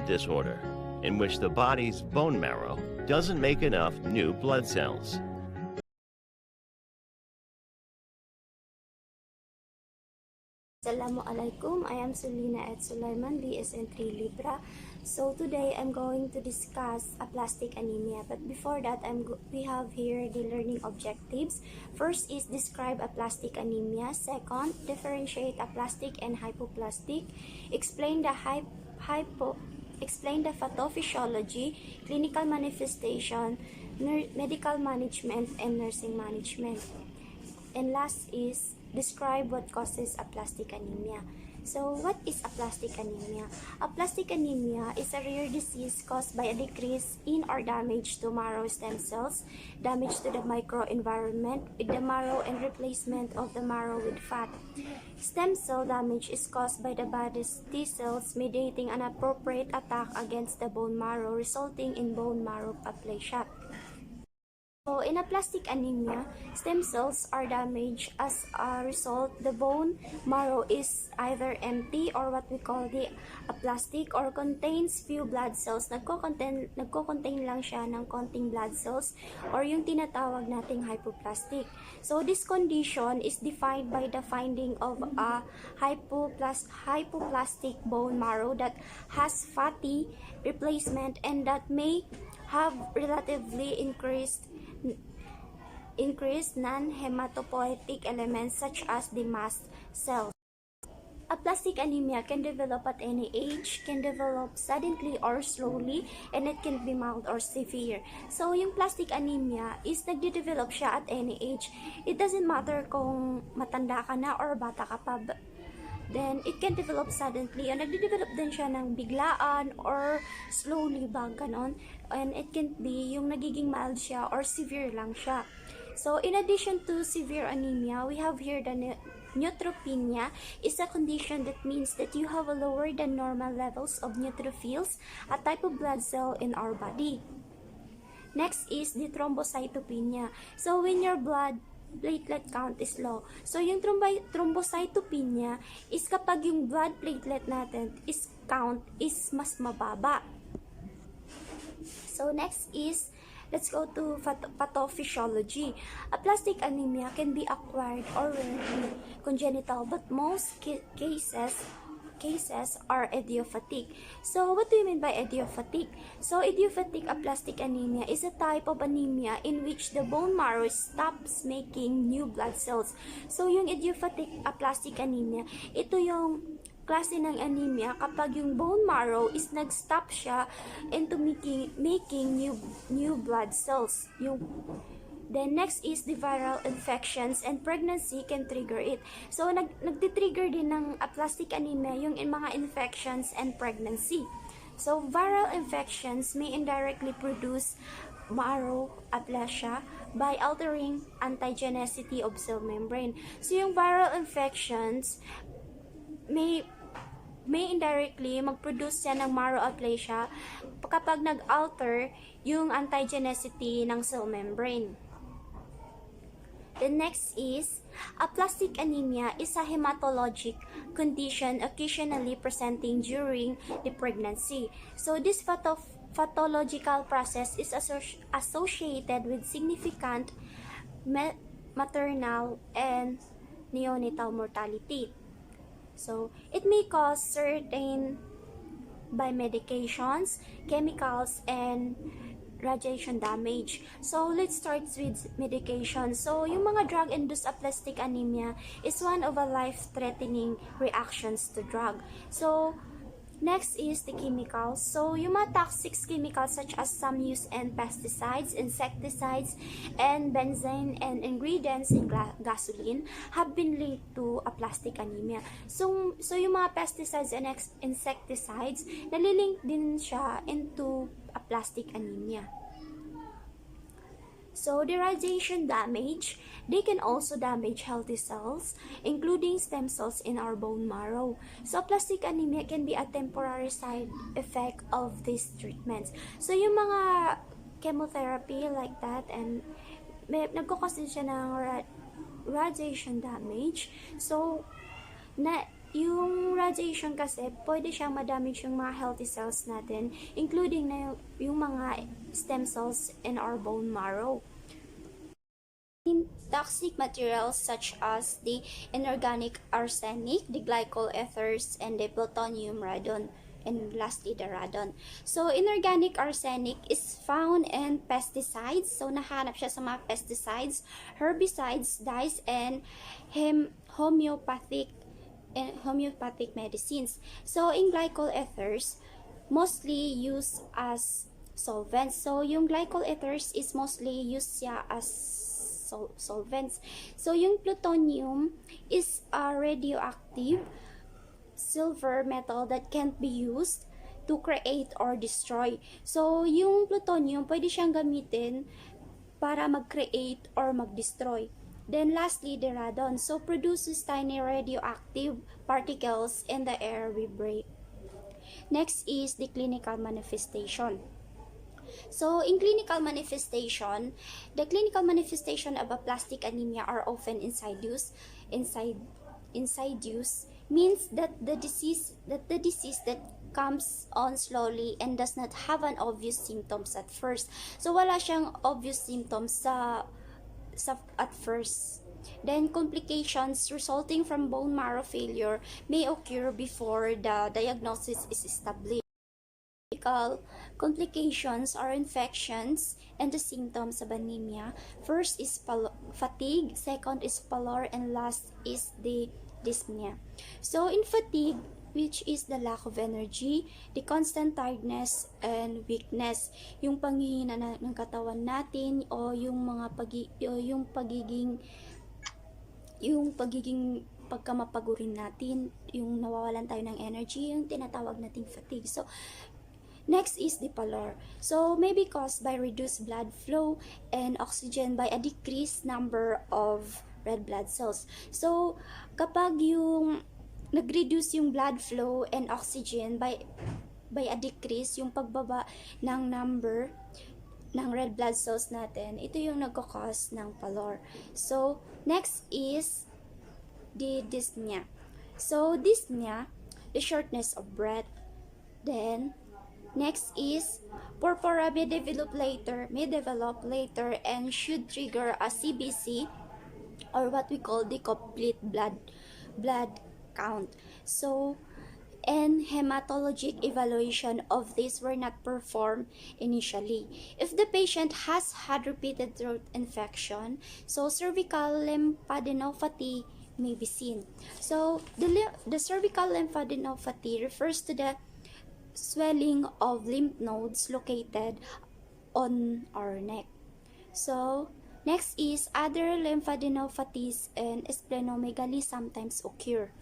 disorder in which the body's bone marrow doesn't make enough new blood cells. Assalamualaikum, I am Sulina at Sulaiman, BSN 3 Libra. So today I'm going to discuss aplastic anemia. But before that, we have here the learning objectives. First is describe aplastic anemia. Second, differentiate aplastic and hypoplastic. Explain the pathophysiology, clinical manifestation, medical management, and nursing management. And last is describe what causes aplastic anemia. So, what is aplastic anemia? Aplastic anemia is a rare disease caused by a decrease in or damage to marrow stem cells, damage to the microenvironment with the marrow, and replacement of the marrow with fat. Stem cell damage is caused by the body's T cells mediating an appropriate attack against the bone marrow, resulting in bone marrow aplasia. So, in aplastic anemia, stem cells are damaged. As a result, the bone marrow is either empty or what we call the aplastic, or contains few blood cells. Nagko-contain lang siya ng konting blood cells, or yung tinatawag nating hypoplastic. So, this condition is defined by the finding of a hypoplastic bone marrow that has fatty replacement and that may have relatively increased non-hematopoietic elements such as the mast cells. Aplastic anemia can develop at any age, can develop suddenly or slowly, and it can be mild or severe. So, yung plastic anemia is nagde-develop siya at any age. It doesn't matter kung matanda ka na or bata ka pa. Then, it can develop suddenly. Nagde-develop din siya ng biglaan or slowly ba, ganon. And it can be yung nagiging mild siya or severe lang siya. So, in addition to severe anemia, we have here the neutropenia is a condition that means that you have a lower than normal levels of neutrophils, a type of blood cell in our body. Next is the thrombocytopenia. So, when your blood platelet count is low. So, yung thrombocytopenia is kapag yung blood platelet natin count is mas mababa. So, next is, let's go to pathophysiology. Aplastic anemia can be acquired or rarely congenital, but most cases are idiopathic. So, what do you mean by idiopathic? So, idiopathic aplastic anemia is a type of anemia in which the bone marrow stops making new blood cells. So, yung idiopathic aplastic anemia, ito yung klase ng anemia kapag yung bone marrow is nag-stop siya into making new blood cells. Then next is the viral infections and pregnancy can trigger it. So nagti-trigger din ng aplastic anemia yung mga infections and pregnancy. So viral infections may indirectly produce marrow aplasia by altering antigenicity of cell membrane. So yung viral infections may indirectly mag-produce yan ng marrow aplasia kapag nag-alter yung antigenicity ng cell membrane. The next is, aplastic anemia is a hematologic condition occasionally presenting during the pregnancy. So this pathological process is associated with significant maternal and neonatal mortality. So, it may cause certain by medications, chemicals, and radiation damage. So, let's start with medication. So, yung mga drug-induced aplastic anemia is one of a life-threatening reactions to drug. So, next is the chemicals. So, yung mga toxic chemicals such as some use in pesticides, insecticides, and benzene and ingredients in gasoline have been linked to aplastic anemia. So yung mga pesticides and insecticides, nalilink din siya into aplastic anemia. So, the radiation damage, they can also damage healthy cells, including stem cells in our bone marrow. So, aplastic anemia can be a temporary side effect of these treatments. So, yung mga chemotherapy like that, and nagkukos din siya ng radiation damage. So, yung radiation kasi, pwede siyang madamage yung mga healthy cells natin, including na yung mga stem cells in our bone marrow. Toxic materials such as the inorganic arsenic, the glycol ethers, and the plutonium radon, and lastly the radon. So inorganic arsenic is found in pesticides. So nahanap siya sa mga pesticides, herbicides, dyes, and homeopathic medicines. So in glycol ethers, mostly used as solvents. So yung glycol ethers is mostly used siya as solvents. So yung plutonium is a radioactive silver metal that can't be used to create or destroy. So yung plutonium pwede siyang gamitin para mag-create or mag-destroy. Then lastly, the radon. So produces tiny radioactive particles in the air we breathe. Next is the clinical manifestation. So, in clinical manifestation, the clinical manifestation of aplastic anemia are often insidious. Insidious means that the disease that comes on slowly and does not have an obvious symptoms at first. So, wala siyang obvious symptoms at first. Then, complications resulting from bone marrow failure may occur before the diagnosis is established. Complications are infections and the symptoms of anemia. First is fatigue, second is pallor, and last is the dyspnea. So in fatigue, which is the lack of energy, the constant tiredness and weakness, yung panghihina ng katawan natin o yung mga pagiging pagkamapagurin natin, yung nawawalan tayo ng energy, yung tinatawag nating fatigue. So next is the pallor. So, may be caused by reduced blood flow and oxygen by a decreased number of red blood cells. So, kapag yung nag-reduce yung blood flow and oxygen by a decrease, yung pagbaba ng number ng red blood cells natin, ito yung nagkakos ng pallor. So, next is the dyspnea. So, dyspnea, the shortness of breath. Then, next is purpura may develop later and should trigger a CBC, or what we call the complete blood count. So, and hematologic evaluation of this were not performed initially. If the patient has had repeated throat infection, so cervical lymphadenopathy may be seen. So, the cervical lymphadenopathy refers to the swelling of lymph nodes located on our neck. So, next is other lymphadenopathies and splenomegaly sometimes occur.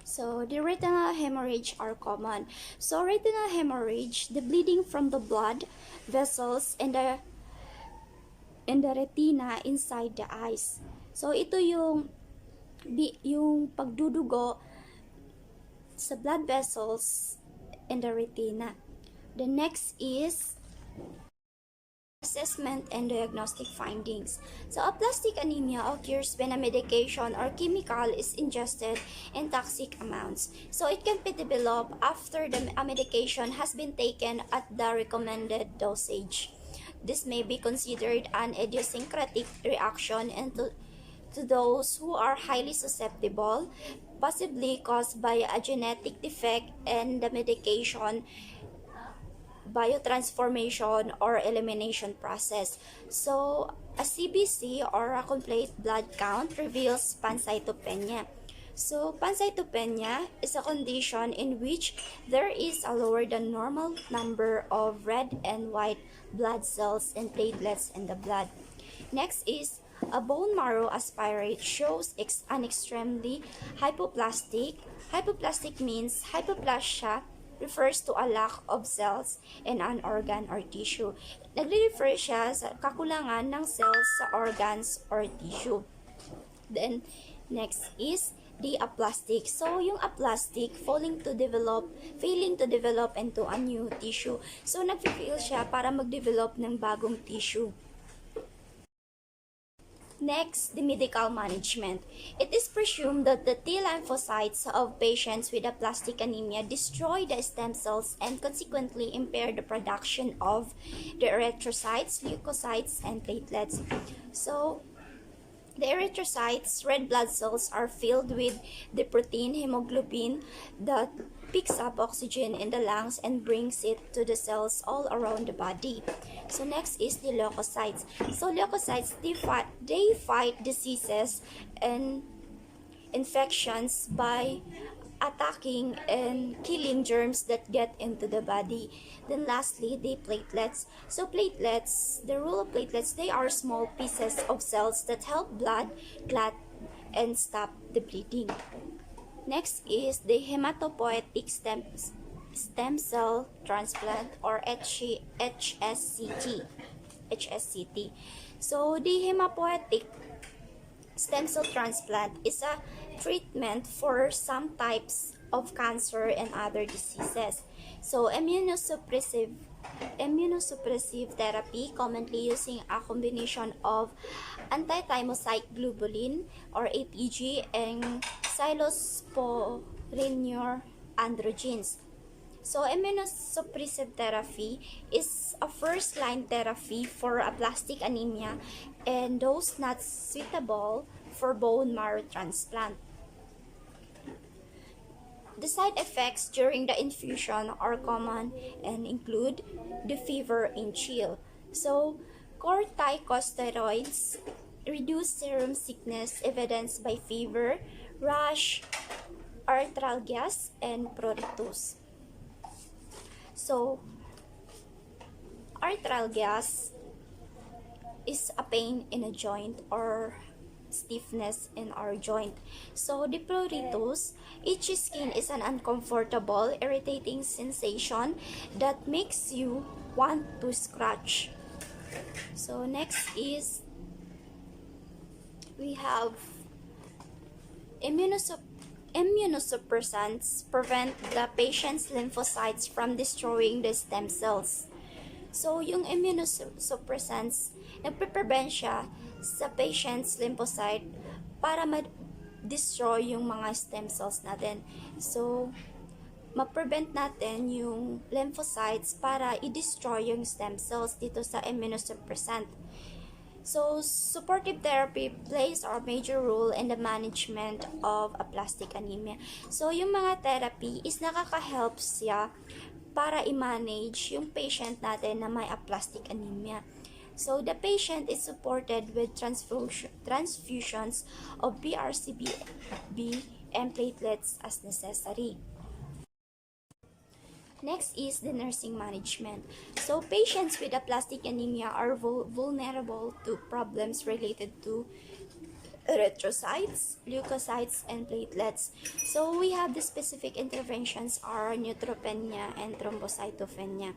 So, the retinal hemorrhage are common. So, retinal hemorrhage, the bleeding from the blood vessels and the retina inside the eyes. So, ito yung pagdudugo sa blood vessels in the retina. The next is assessment and diagnostic findings. So, aplastic anemia occurs when a medication or chemical is ingested in toxic amounts. So, it can be developed after a medication has been taken at the recommended dosage. This may be considered an idiosyncratic reaction to those who are highly susceptible, possibly caused by a genetic defect in the medication biotransformation or elimination process. So, a CBC or a complete blood count reveals pancytopenia. So, pancytopenia is a condition in which there is a lower than normal number of red and white blood cells and platelets in the blood. Next is a bone marrow aspirate shows an extremely hypoplastic. Hypoplastic means hypoplasia refers to a lack of cells in an organ or tissue. Nagre-refer siya sa kakulangan ng cells sa organs or tissue. Then, next is the aplastic. So, yung aplastic, failing to develop into a new tissue. So, nag-fail siya para mag-develop ng bagong tissue. Next, the medical management. It is presumed that the T lymphocytes of patients with aplastic anemia destroy the stem cells and consequently impair the production of the erythrocytes, leukocytes, and platelets. So, the erythrocytes, red blood cells, are filled with the protein hemoglobin that picks up oxygen in the lungs and brings it to the cells all around the body. So next is the leukocytes. So leukocytes, they fight diseases and infections by attacking and killing germs that get into the body. Then lastly, the platelets. So platelets, the role of platelets, they are small pieces of cells that help blood clot and stop the bleeding. Next is the hematopoietic stem cell transplant, or HSCT. HSCT. So the hematopoietic stem cell transplant is a treatment for some types of cancer and other diseases. So immunosuppressive therapy, commonly using a combination of anti-thymocyte globulin, or ATG, and cyclosporinure androgens. So immunosuppressive therapy is a first-line therapy for aplastic anemia and those not suitable for bone marrow transplant. The side effects during the infusion are common and include the fever and chill. So, corticosteroids reduce serum sickness evidenced by fever, rash, arthralgias, and pruritus. So, arthralgias is a pain in a joint or stiffness in our joint. So the pruritus, itchy skin, is an uncomfortable, irritating sensation that makes you want to scratch. So next is we have immunosuppressants prevent the patient's lymphocytes from destroying the stem cells. So, yung immunosuppressants, nagpe-prevent siya sa patient's lymphocyte para ma-destroy yung mga stem cells natin. So, ma-prevent natin yung lymphocytes para i-destroy yung stem cells dito sa immunosuppressant. So, supportive therapy plays a major role in the management of aplastic anemia. So, yung mga therapy is nakaka-help siya para i-manage yung patient natin na may aplastic anemia. So, the patient is supported with transfusions of BRCB and platelets as necessary. Next is the nursing management. So, patients with aplastic anemia are vulnerable to problems related to erythrocytes, leukocytes, and platelets. So we have the specific interventions are neutropenia and thrombocytopenia.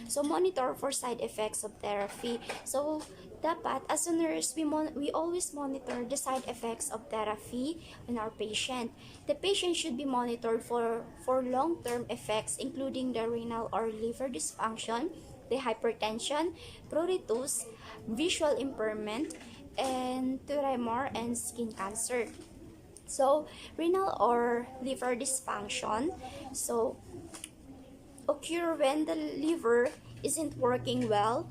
So monitor for side effects of therapy. So dapat as a nurse, we always monitor the side effects of therapy in our patient. The patient should be monitored for long-term effects including the renal or liver dysfunction, the hypertension, pruritus, visual impairment, and tremor and skin cancer. So, renal or liver dysfunction, so occur when the liver isn't working well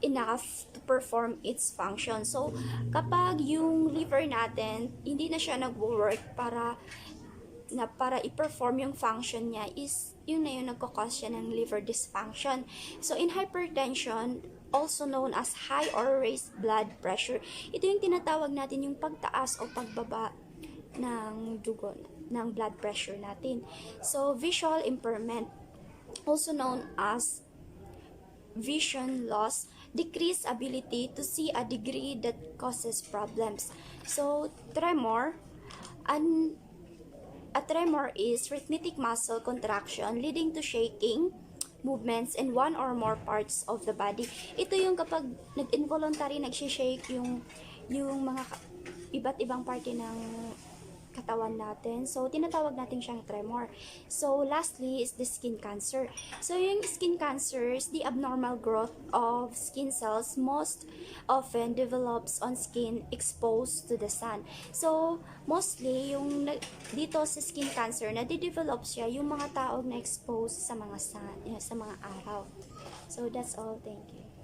enough to perform its function. So, kapag yung liver natin hindi na siya nagwo-work para i-perform yung function niya, is yun na yung nagkakause siya ng liver dysfunction. So, in hypertension, also known as high or raised blood pressure, ito yung tinatawag natin yung pagtaas o pagbaba ng dugo, ng blood pressure natin. So, visual impairment, also known as vision loss, decreased ability to see a degree that causes problems. So, tremor, a tremor is rhythmic muscle contraction leading to shaking movements in one or more parts of the body. Ito yung kapag nag-involuntary nagsishake yung mga iba't ibang parte ng katawan natin. So, tinatawag natin siyang tremor. So, lastly is the skin cancer. So, yung skin cancer is the abnormal growth of skin cells most often develops on skin exposed to the sun. So, mostly, yung dito sa skin cancer, nade-develop siya yung mga taong na exposed sa mga sun, sa mga araw. So, that's all. Thank you.